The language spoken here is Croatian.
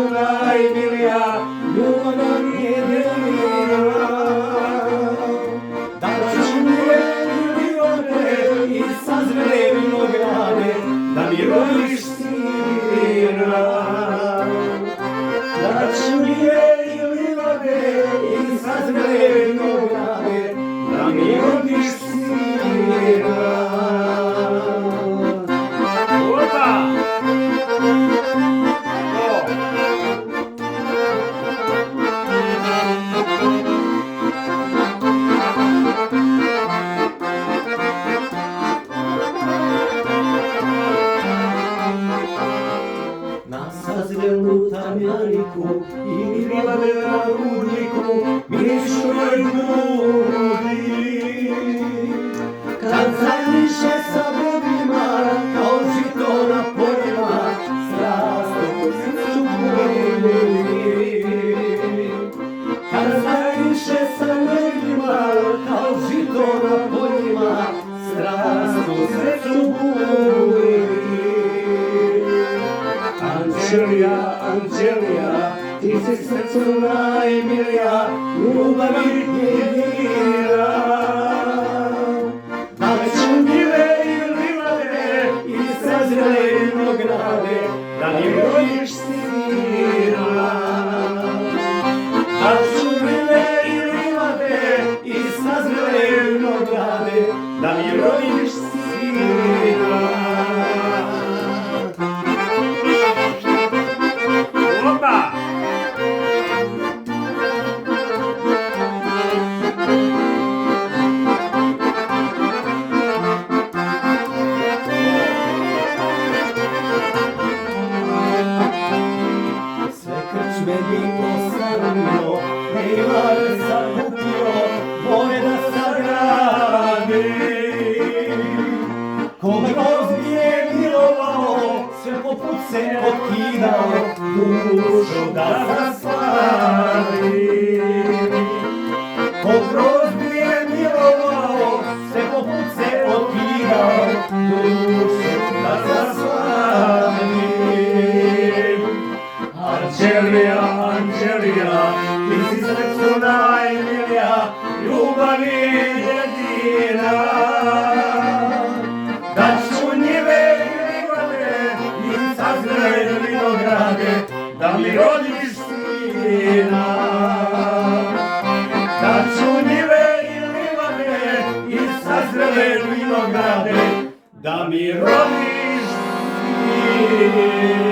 najmilija, ljubav nam je jedina. Daću mile livade i sazrele vinograde, da mi rodiš sina. Daću mile livade i sazrele vinograde, da mi rodiš sina. Na sazrelu tamjaniku i livade na rudniku mirišu joj grudi. Kad zajmiše sa brodima kao žito na poljima, strasno u srcu boli. Kad zajmiše sa brodima kao žito na poljima, strasno u srcu boli. Anđelija, Anđelija, ti si srcu najmilija, ljubav mi jedina. Daću njive i livade i sazrele vinograde, da mi rodiš sina. Daću njive i livade i sazrele vinograde, da mi rodiš sina. Krčme bi ostavio, livade sakupio, more da sagradi. Ko groz je milovao, sve poput se otkidao, dušo da zaslavi. Ko groz je milovao, sve poput se otkidao, dušo da zaslavi. Anđelija, Anđelija, ti si srcu najmilija, ljubav je jedina. Daću njive i livade i sazrele vinograde, da mi rodiš sina. Daću njive i livade i sazrele vinograde, da mi rodiš sina.